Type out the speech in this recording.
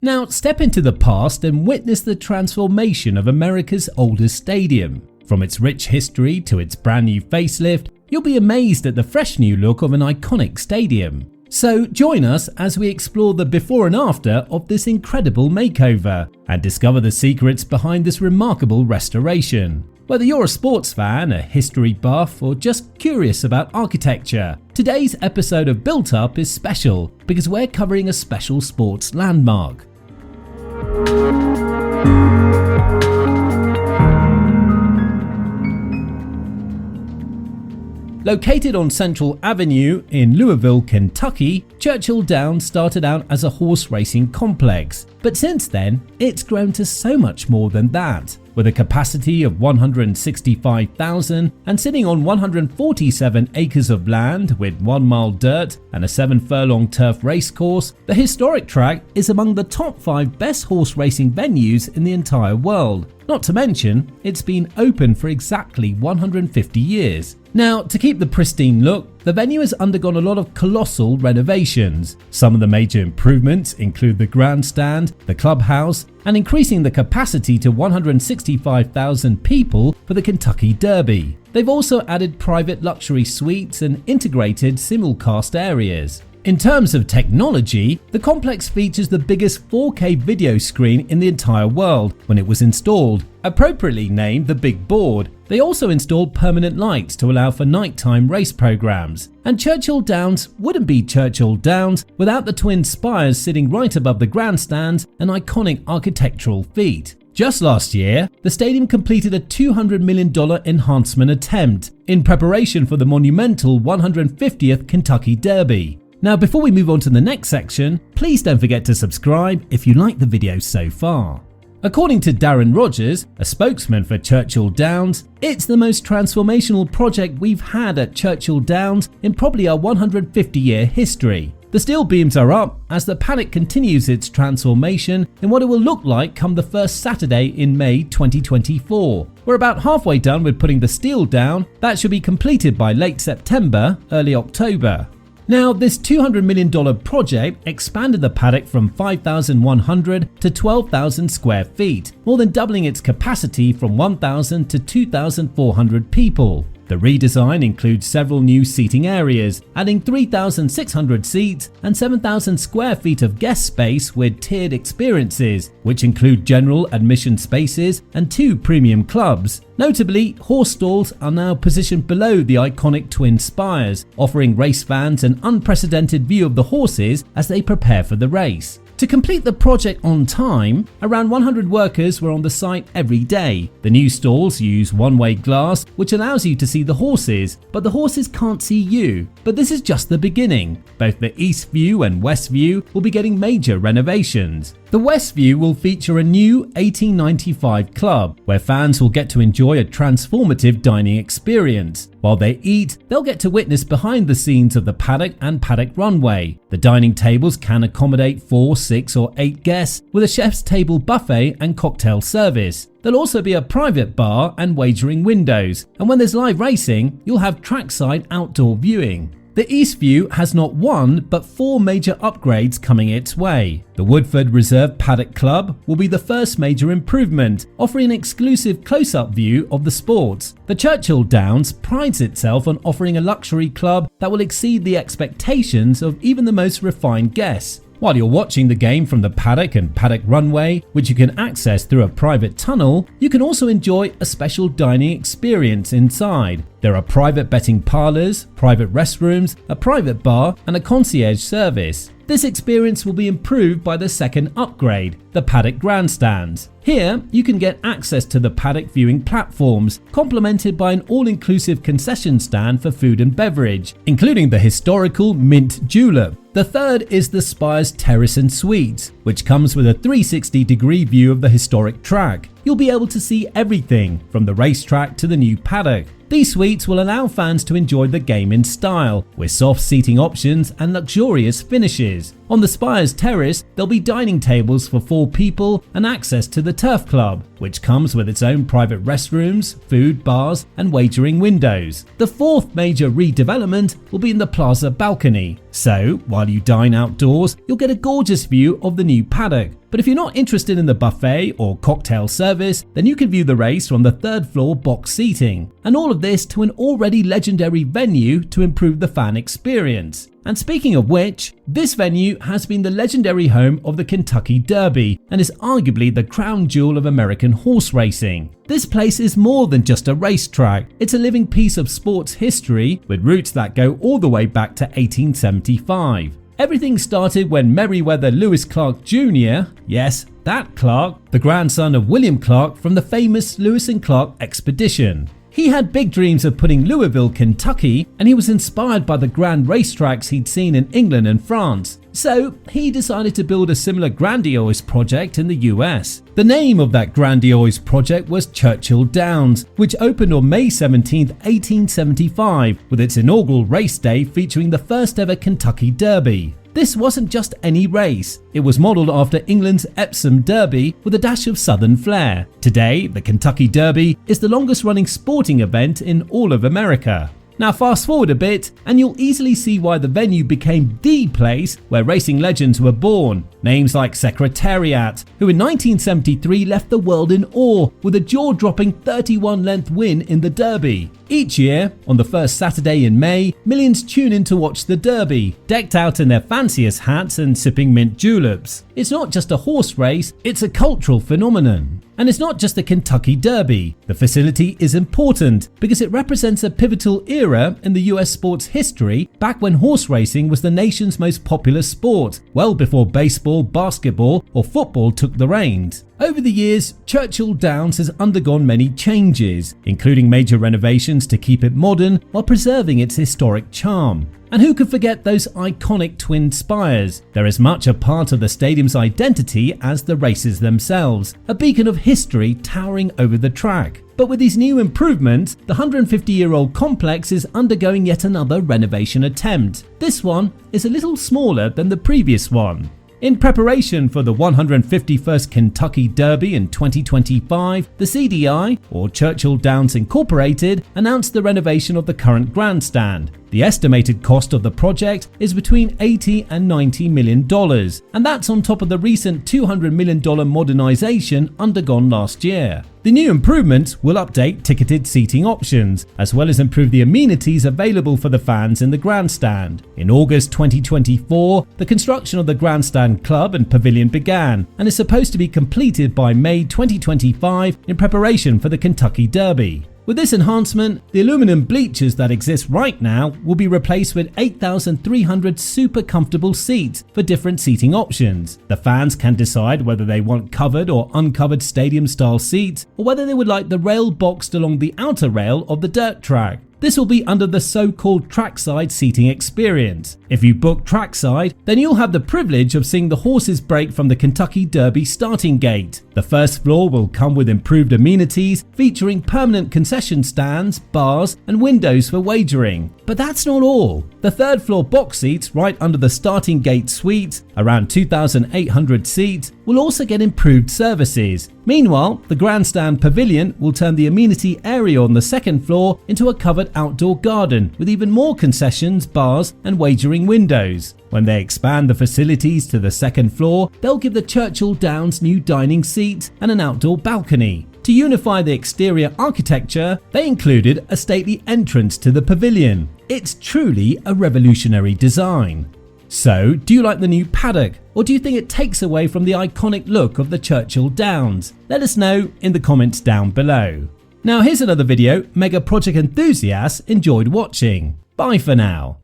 Now, step into the past and witness the transformation of America's oldest stadium. From its rich history to its brand new facelift, you'll be amazed at the fresh new look of an iconic stadium. So join us as we explore the before and after of this incredible makeover and discover the secrets behind this remarkable restoration. Whether you're a sports fan, a history buff, or just curious about architecture, today's episode of Built Up is special because we're covering a special sports landmark. Located on Central Avenue in Louisville, Kentucky, Churchill Downs started out as a horse racing complex, but since then, it's grown to so much more than that. With a capacity of 165,000 and sitting on 147 acres of land with 1 mile dirt and a 7-furlong turf racecourse, the historic track is among the top 5 best horse racing venues in the entire world. Not to mention, it's been open for exactly 150 years. Now, to keep the pristine look, the venue has undergone a lot of colossal renovations. Some of the major improvements include the grandstand, the clubhouse, and increasing the capacity to 165,000 people for the Kentucky Derby. They've also added private luxury suites and integrated simulcast areas. In terms of technology, the complex features the biggest 4K video screen in the entire world when it was installed, appropriately named the Big Board. They also installed permanent lights to allow for nighttime race programs. And Churchill Downs wouldn't be Churchill Downs without the twin spires sitting right above the grandstands, an iconic architectural feat. Just last year, the stadium completed a $200 million enhancement attempt in preparation for the monumental 150th Kentucky Derby. Now, before we move on to the next section, please don't forget to subscribe if you like the video so far. According to Darren Rogers, a spokesman for Churchill Downs, it's the most transformational project we've had at Churchill Downs in probably our 150-year history. The steel beams are up as the paddock continues its transformation in what it will look like come the first Saturday in May 2024. We're about halfway done with putting the steel down. That should be completed by late September, early October. Now, this $200 million project expanded the paddock from 5,100 to 12,000 square feet, more than doubling its capacity from 1,000 to 2,400 people. The redesign includes several new seating areas, adding 3,600 seats and 7,000 square feet of guest space with tiered experiences, which include general admission spaces and 2 premium clubs. Notably, horse stalls are now positioned below the iconic twin spires, offering race fans an unprecedented view of the horses as they prepare for the race. To complete the project on time, around 100 workers were on the site every day. The new stalls use one-way glass, which allows you to see the horses, but the horses can't see you. But this is just the beginning. Both the East View and West View will be getting major renovations. The West View will feature a new 1895 club, where fans will get to enjoy a transformative dining experience. While they eat, they'll get to witness behind the scenes of the paddock and paddock runway. The dining tables can accommodate 4, 6 or 8 guests with a chef's table buffet and cocktail service. There'll also be a private bar and wagering windows, and when there's live racing, you'll have trackside outdoor viewing. The East View has not 1 but 4 major upgrades coming its way. The Woodford Reserve Paddock Club will be the first major improvement, offering an exclusive close-up view of the sports. The Churchill Downs prides itself on offering a luxury club that will exceed the expectations of even the most refined guests. While you're watching the game from the paddock and paddock runway, which you can access through a private tunnel, you can also enjoy a special dining experience inside. There are private betting parlors, private restrooms, a private bar, and a concierge service. This experience will be improved by the second upgrade, the paddock grandstands. Here, you can get access to the paddock viewing platforms, complemented by an all-inclusive concession stand for food and beverage, including the historical mint julep. The third is the Spire's Terrace and Suites, which comes with a 360-degree view of the historic track. You'll be able to see everything from the racetrack to the new paddock. These suites will allow fans to enjoy the game in style, with soft seating options and luxurious finishes. On the Spire's terrace, there'll be dining tables for 4 people and access to the Turf Club, which comes with its own private restrooms, food, bars and wagering windows. The 4th major redevelopment will be in the plaza balcony, so while you dine outdoors, you'll get a gorgeous view of the new paddock. But if you're not interested in the buffet or cocktail service, then you can view the race from the 3rd floor box seating. And all of this to an already legendary venue to improve the fan experience. And speaking of which, this venue has been the legendary home of the Kentucky Derby and is arguably the crown jewel of American horse racing. This place is more than just a racetrack, it's a living piece of sports history with roots that go all the way back to 1875. Everything started when Meriwether Lewis Clark Jr., yes, that Clark, the grandson of William Clark from the famous Lewis and Clark expedition. He had big dreams of putting Louisville, Kentucky, and he was inspired by the grand racetracks he'd seen in England and France. So he decided to build a similar grandiose project in the US. The name of that grandiose project was Churchill Downs, which opened on May 17, 1875, with its inaugural race day featuring the first ever Kentucky Derby. This wasn't just any race, it was modelled after England's Epsom Derby with a dash of southern flair. Today, the Kentucky Derby is the longest running sporting event in all of America. Now fast forward a bit and you'll easily see why the venue became the place where racing legends were born. Names like Secretariat, who in 1973 left the world in awe with a jaw-dropping 31-length win in the Derby. Each year, on the first Saturday in May, millions tune in to watch the Derby, decked out in their fanciest hats and sipping mint juleps. It's not just a horse race, it's a cultural phenomenon. And it's not just the Kentucky Derby. The facility is important because it represents a pivotal era in the US sports history back when horse racing was the nation's most popular sport, well before baseball, basketball or football took the reins. Over the years, Churchill Downs has undergone many changes, including major renovations to keep it modern while preserving its historic charm. And who could forget those iconic twin spires? They're as much a part of the stadium's identity as the races themselves, a beacon of history towering over the track. But with these new improvements, the 150-year-old complex is undergoing yet another renovation attempt. This one is a little smaller than the previous one. In preparation for the 151st Kentucky Derby in 2025, the CDI, or Churchill Downs Incorporated, announced the renovation of the current grandstand. The estimated cost of the project is between $80 and $90 million, and that's on top of the recent $200 million modernization undergone last year. The new improvements will update ticketed seating options, as well as improve the amenities available for the fans in the grandstand. In August 2024, the construction of the grandstand club and pavilion began, and is supposed to be completed by May 2025 in preparation for the Kentucky Derby. With this enhancement, the aluminum bleachers that exist right now will be replaced with 8,300 super comfortable seats for different seating options. The fans can decide whether they want covered or uncovered stadium-style seats, or whether they would like the rail boxed along the outer rail of the dirt track. This will be under the so-called trackside seating experience. If you book trackside, then you'll have the privilege of seeing the horses break from the Kentucky Derby starting gate. The first floor will come with improved amenities featuring permanent concession stands, bars and windows for wagering. But that's not all. The third floor box seats right under the starting gate suites, around 2,800 seats, will also get improved services. Meanwhile, the grandstand pavilion will turn the amenity area on the second floor into a covered outdoor garden with even more concessions, bars and wagering windows. When they expand the facilities to the second floor, they'll give the Churchill Downs new dining seats and an outdoor balcony. To unify the exterior architecture, they included a stately entrance to the pavilion. It's truly a revolutionary design. So, do you like the new paddock, or do you think it takes away from the iconic look of the Churchill Downs? Let us know in the comments down below. Now here's another video mega project enthusiasts enjoyed watching. Bye for now.